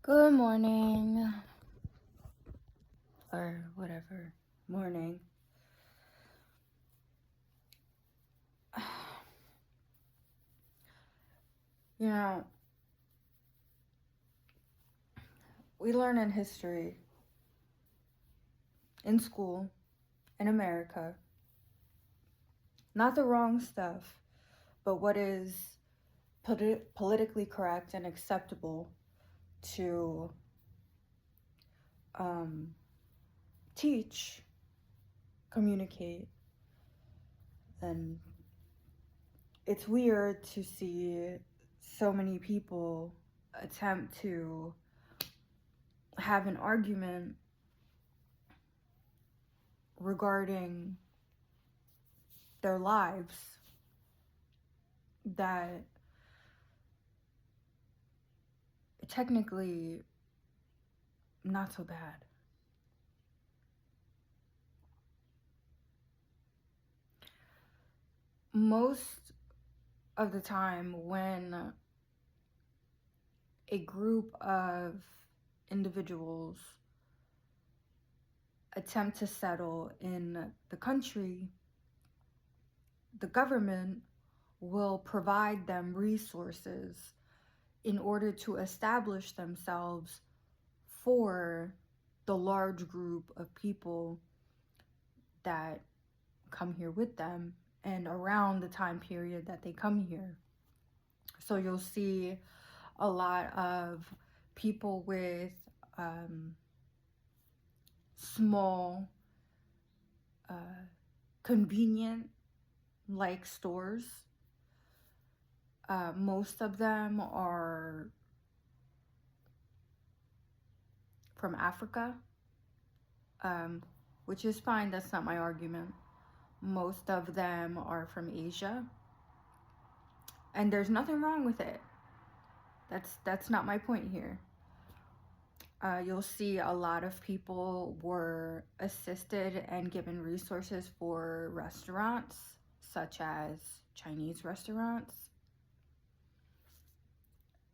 Good morning, or whatever, morning. You know, we learn in history, in school, in America, not the wrong stuff, but what is politically correct and acceptable to teach, communicate. And it's weird to see so many people attempt to have an argument regarding their lives that technically not so bad. Most of the time when a group of individuals attempt to settle in the country, the government will provide them resources in order to establish themselves for the large group of people that come here with them and around the time period that they come here. So you'll see a lot of people with small, convenient like stores. Most of them are from Africa, which is fine. That's not my argument. Most of them are from Asia, and there's nothing wrong with it. That's not my point here. You'll see a lot of people were assisted and given resources for restaurants, such as Chinese restaurants.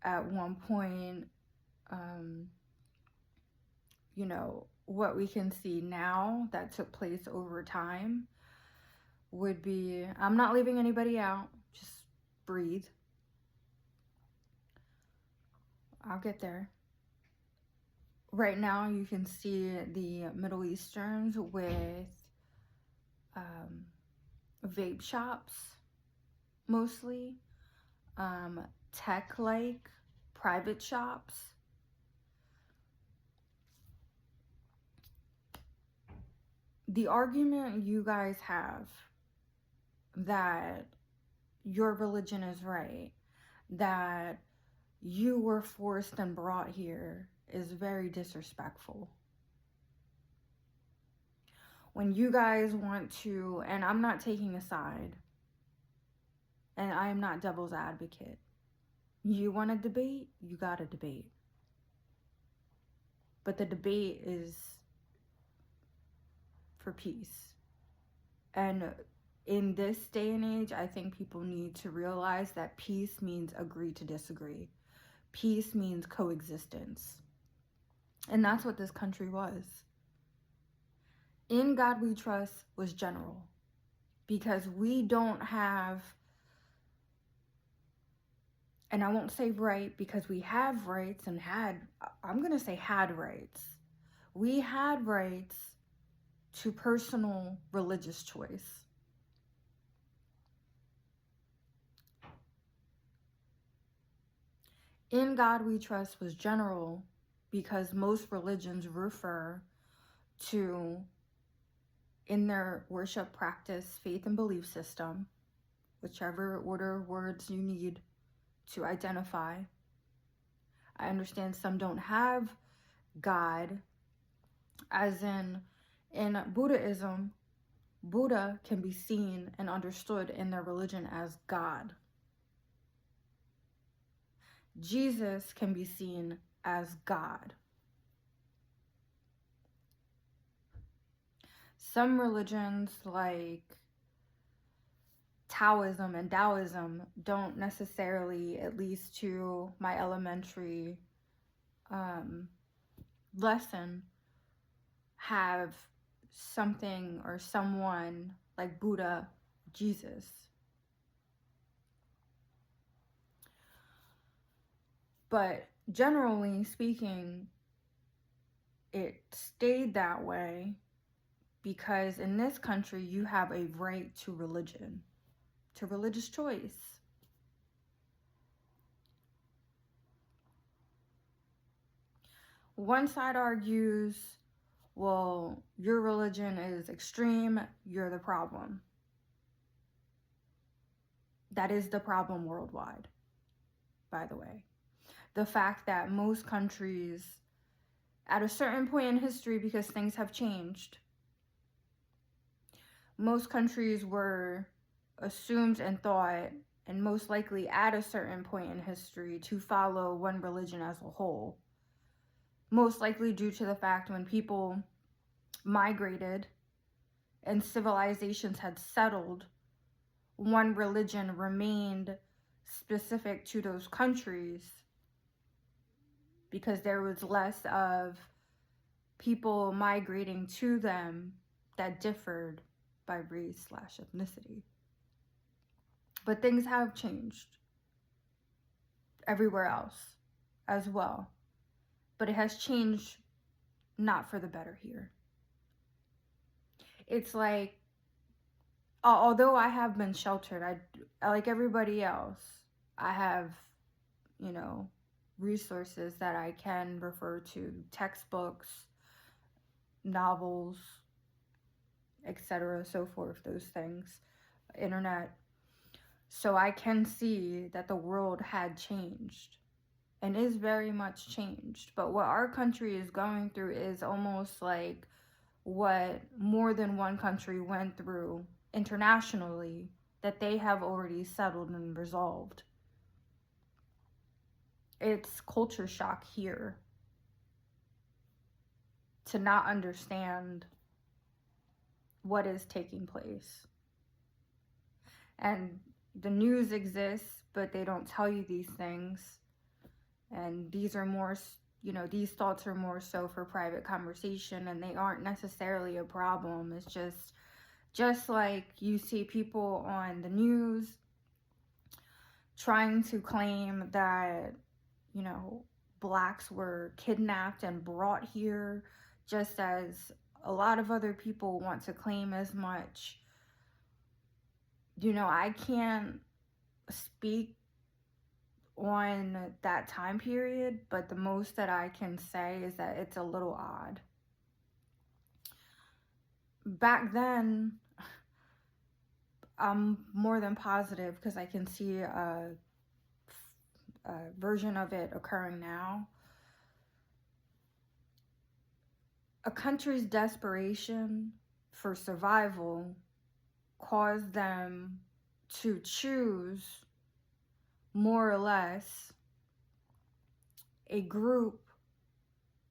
At one point, you know, what we can see now that took place over time would be, I'm not leaving anybody out, just breathe. I'll get there. Right now, you can see the Middle Easterns with vape shops, mostly, tech-like private shops. The argument you guys have that your religion is right, that you were forced and brought here, is very disrespectful. When you guys want to, and I'm not taking a side, and I am not devil's advocate. You want to debate, you got to debate. But the debate is for peace. And in this day and age, I think people need to realize that peace means agree to disagree. Peace means coexistence. And that's what this country was. In God We Trust was general, because we don't have, and I won't say right because we have rights and I'm going to say had rights. We had rights to personal religious choice. In God We Trust was general because most religions refer to, in their worship practice, faith and belief system, whichever order words you need to identify. I understand some don't have God, as in Buddhism, Buddha can be seen and understood in their religion as God. Jesus can be seen as God. Some religions like Taoism and Taoism don't necessarily, at least to my elementary lesson have something or someone like Buddha, Jesus. But generally speaking, it stayed that way because in this country you have a right to religion, to religious choice. One side argues, well, your religion is extreme, you're the problem. That is the problem worldwide, by the way. The fact that most countries, at a certain point in history, because things have changed, most countries were assumed and thought, and most likely at a certain point in history, to follow one religion as a whole. Most likely due to the fact when people migrated and civilizations had settled, one religion remained specific to those countries because there was less of people migrating to them that differed by race/ethnicity. But things have changed everywhere else as well. But it has changed not for the better here. It's like, although I have been sheltered, I like everybody else, I have, resources that I can refer to, textbooks, novels, etc., so forth, those things, internet. So I can see that the world had changed and is very much changed. But what our country is going through is almost like what more than one country went through internationally that they have already settled and resolved. It's culture shock here to not understand what is taking place. And the news exists, but they don't tell you these things. And these are more, these thoughts are more so for private conversation, and they aren't necessarily a problem. It's just like you see people on the news trying to claim that, blacks were kidnapped and brought here, just as a lot of other people want to claim as much. I can't speak on that time period, but the most that I can say is that it's a little odd. Back then, I'm more than positive, because I can see a version of it occurring now. A country's desperation for survival caused them to choose, more or less, a group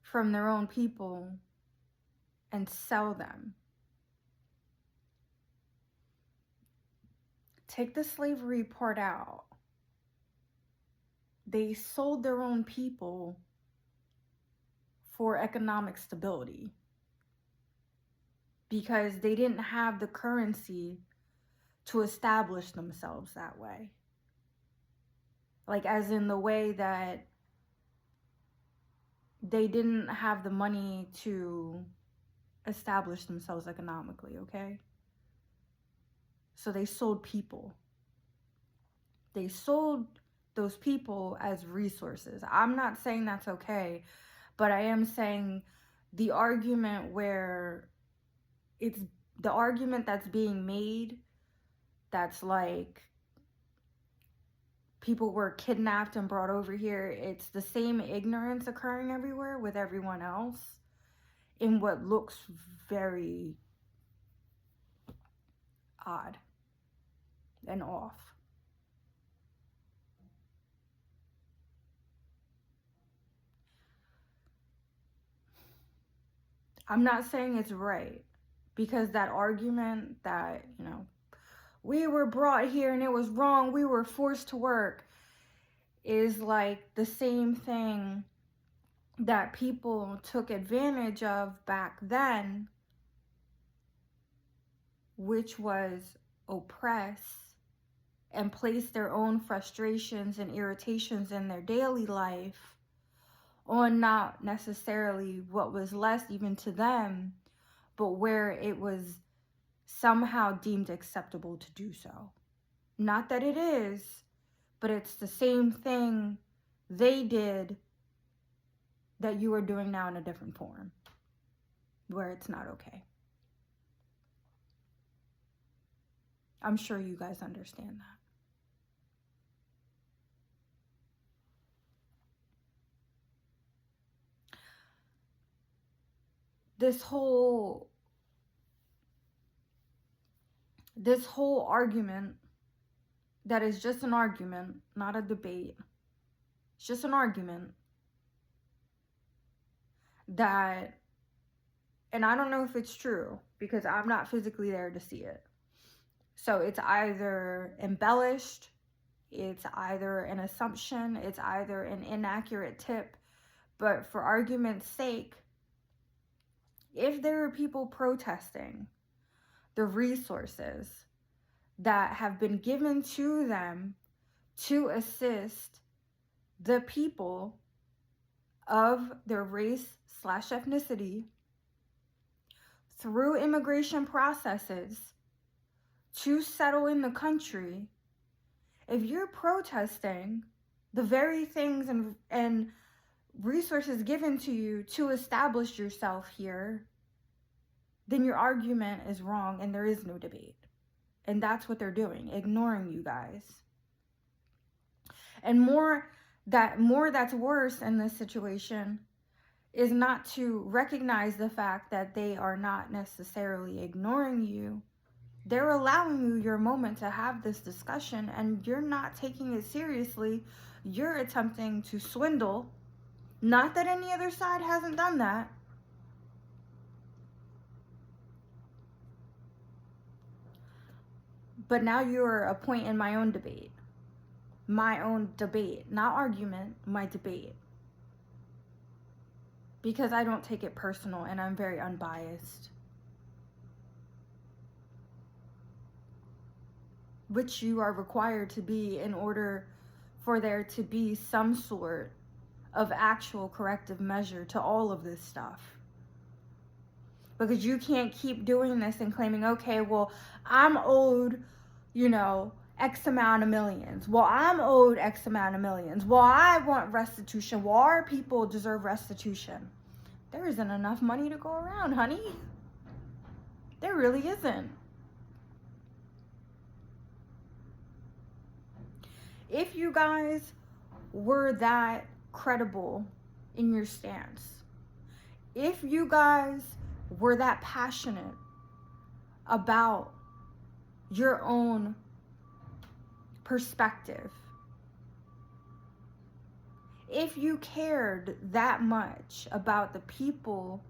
from their own people and sell them. Take the slavery part out. They sold their own people for economic stability because they didn't have the currency to establish themselves that way. Like, as in the way that they didn't have the money to establish themselves economically, okay? So they sold people. They sold those people as resources. I'm not saying that's okay, but I am saying the argument where it's the argument that's being made, that's like people were kidnapped and brought over here, it's the same ignorance occurring everywhere with everyone else in what looks very odd and off. I'm not saying it's right, because that argument that, we were brought here and it was wrong, we were forced to work, is like the same thing that people took advantage of back then, which was oppress and place their own frustrations and irritations in their daily life on not necessarily what was less even to them, but where it was somehow deemed acceptable to do so. Not that it is, but it's the same thing they did that you are doing now in a different form, where it's not okay. I'm sure you guys understand that. This whole argument that is just an argument, not a debate. It's just an argument that, and I don't know if it's true because I'm not physically there to see it. So it's either embellished, it's either an assumption, it's either an inaccurate tip. But for argument's sake, if there are people protesting the resources that have been given to them to assist the people of their race/ethnicity through immigration processes to settle in the country, if you're protesting the very things and resources given to you to establish yourself here, then your argument is wrong and there is no debate. And that's what they're doing, ignoring you guys. And more that's worse in this situation is not to recognize the fact that they are not necessarily ignoring you. They're allowing you your moment to have this discussion and you're not taking it seriously. You're attempting to swindle. Not that any other side hasn't done that. But now you're a point in my own debate. My own debate. Not argument, my debate. Because I don't take it personal and I'm very unbiased. Which you are required to be in order for there to be some sort of actual corrective measure to all of this stuff. Because you can't keep doing this and claiming, okay, well, I'm owed, X amount of millions. Well, I'm owed X amount of millions. Well, I want restitution. Well, our people deserve restitution. There isn't enough money to go around, honey. There really isn't. If you guys were that credible in your stance, if you guys were that passionate about your own perspective, if you cared that much about the people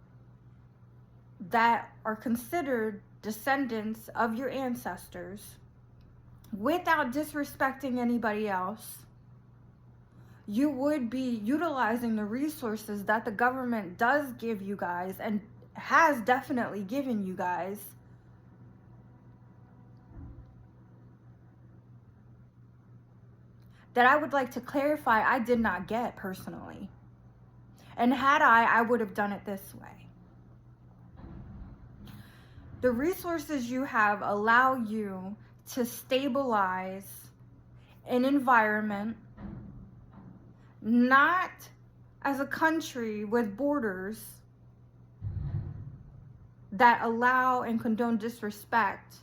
that are considered descendants of your ancestors, without disrespecting anybody else, you would be utilizing the resources that the government does give you guys and has definitely given you guys that I would like to clarify I did not get personally. And had I would have done it this way. The resources you have allow you to stabilize an environment, not as a country with borders that allow and condone disrespect,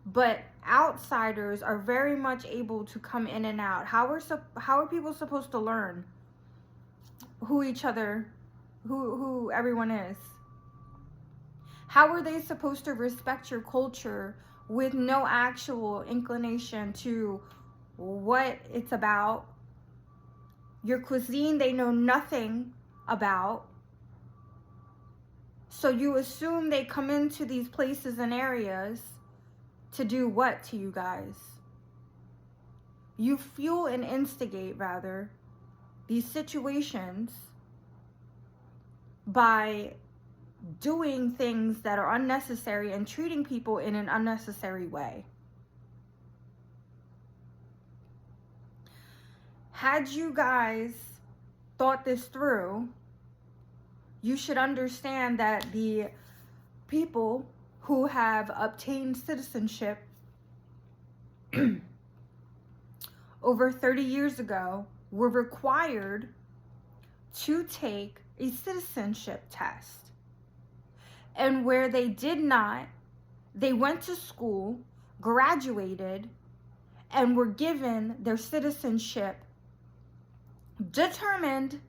but outsiders are very much able to come in and out. How are people supposed to learn who everyone is? How are they supposed to respect your culture with no actual inclination to what it's about? Your cuisine, they know nothing about. So you assume they come into these places and areas to do what to you guys? You fuel and instigate, rather, these situations by doing things that are unnecessary and treating people in an unnecessary way. Had you guys thought this through, you should understand that the people who have obtained citizenship over 30 years ago were required to take a citizenship test. And where they did not, they went to school, graduated, and were given their citizenship determined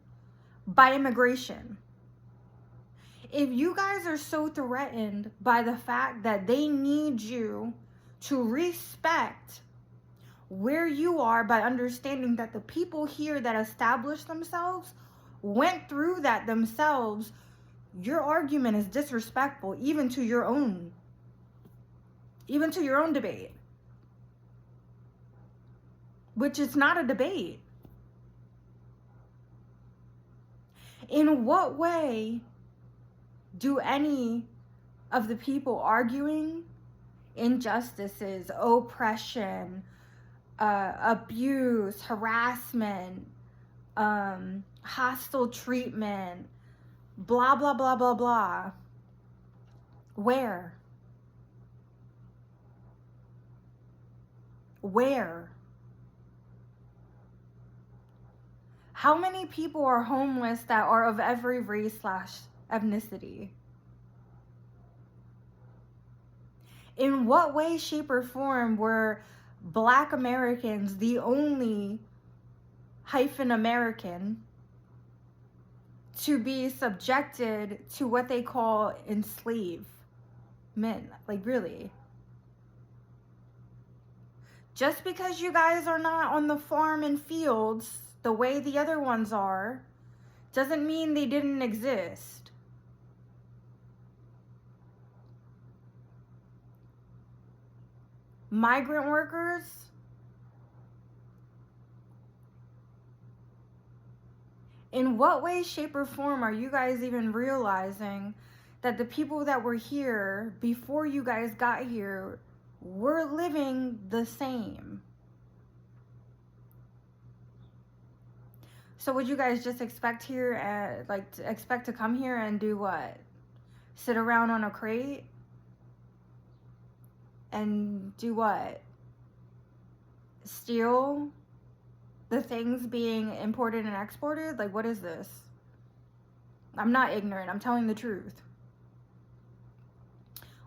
by immigration. If you guys are so threatened by the fact that they need you to respect where you are by understanding that the people here that established themselves went through that themselves, your argument is disrespectful even to your own debate, which is not a debate. In what way do any of the people arguing injustices, oppression, abuse, harassment, hostile treatment, blah, blah, blah, blah, blah, where? How many people are homeless that are of every race/ethnicity? In what way, shape, or form were Black Americans the only American to be subjected to what they call enslavement? Like, really? Just because you guys are not on the farm and fields the way the other ones are, doesn't mean they didn't exist. Migrant workers, in what way, shape, or form are you guys even realizing that the people that were here before you guys got here were living the same? So would you guys just expect to come here and do what? Sit around on a crate? And do what? Steal the things being imported and exported? Like, what is this? I'm not ignorant. I'm telling the truth.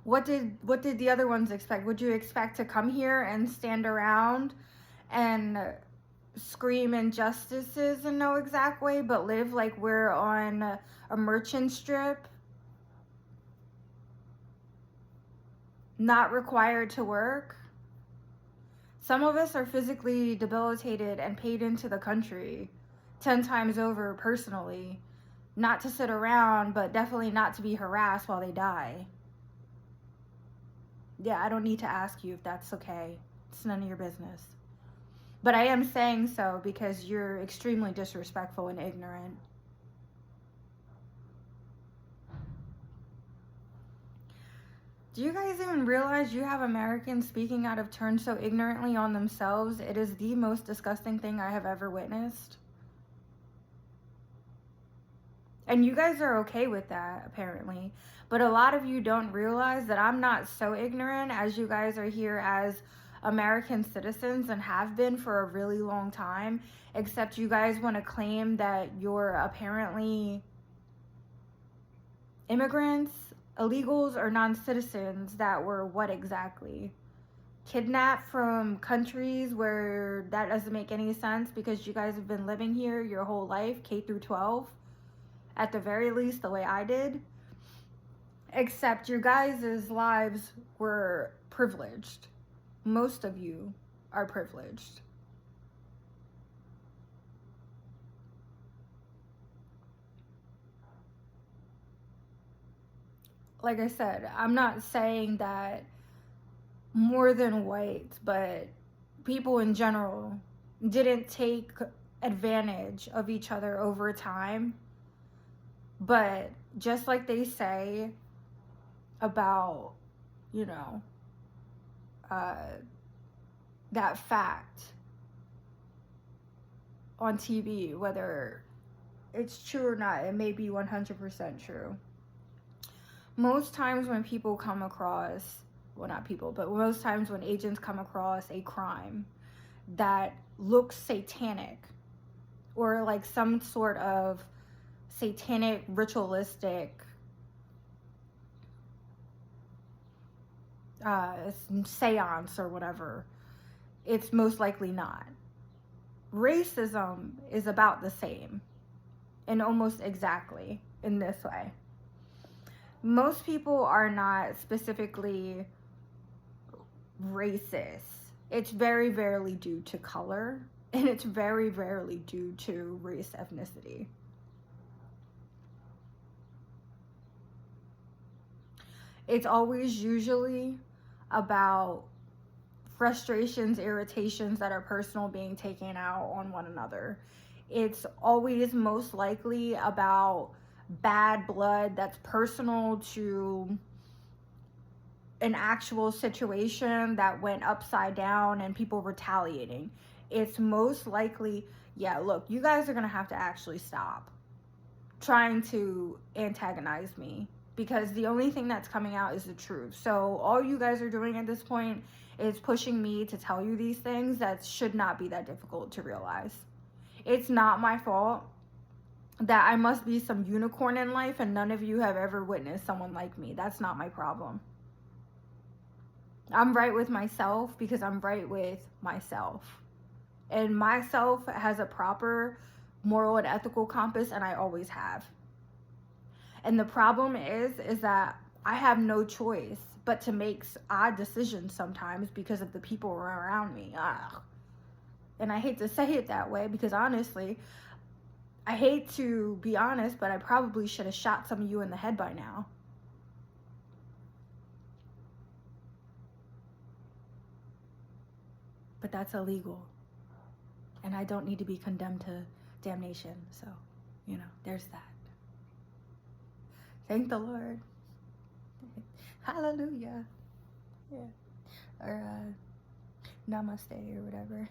What did the other ones expect? Would you expect to come here and stand around and scream injustices in no exact way, but live like we're on a merchant strip? Not required to work? Some of us are physically debilitated and paid into the country 10 times over personally, not to sit around, but definitely not to be harassed while they die. Yeah, I don't need to ask you if that's okay. It's none of your business. But I am saying so because you're extremely disrespectful and ignorant. Do you guys even realize you have Americans speaking out of turn so ignorantly on themselves? It is the most disgusting thing I have ever witnessed. And you guys are okay with that, apparently. But a lot of you don't realize that I'm not so ignorant, as you guys are here as American citizens and have been for a really long time, except you guys want to claim that you're apparently immigrants, illegals, or non-citizens that were what exactly? Kidnapped from countries where that doesn't make any sense because you guys have been living here your whole life, K through 12, at the very least the way I did. Except your guys' lives were privileged. Most of you are privileged. Like I said, I'm not saying that more than whites, but people in general didn't take advantage of each other over time. But just like they say about, you know, that fact on TV, whether it's true or not, it may be 100% true. Most times when people come across, well, not people, but most times when agents come across a crime that looks satanic or like some sort of satanic, ritualistic seance or whatever, it's most likely not. Racism is about the same, and almost exactly in this way. Most people are not specifically racist. It's very rarely due to color, and it's very rarely due to race, ethnicity. It's always usually about frustrations, irritations that are personal being taken out on one another. It's always most likely about bad blood that's personal to an actual situation that went upside down and people retaliating. It's most likely, yeah, look, you guys are gonna have to actually stop trying to antagonize me, because the only thing that's coming out is the truth. So all you guys are doing at this point is pushing me to tell you these things that should not be that difficult to realize. It's not my fault that I must be some unicorn in life and none of you have ever witnessed someone like me. That's not my problem. I'm right with myself because I'm right with myself. And myself has a proper moral and ethical compass, and I always have. And the problem is that I have no choice but to make odd decisions sometimes because of the people around me. Ugh. And I hate to say it that way because honestly, I hate to be honest, but I probably should have shot some of you in the head by now. But that's illegal. And I don't need to be condemned to damnation. So, there's that. Thank the Lord. Hallelujah. Yeah. Or namaste or whatever.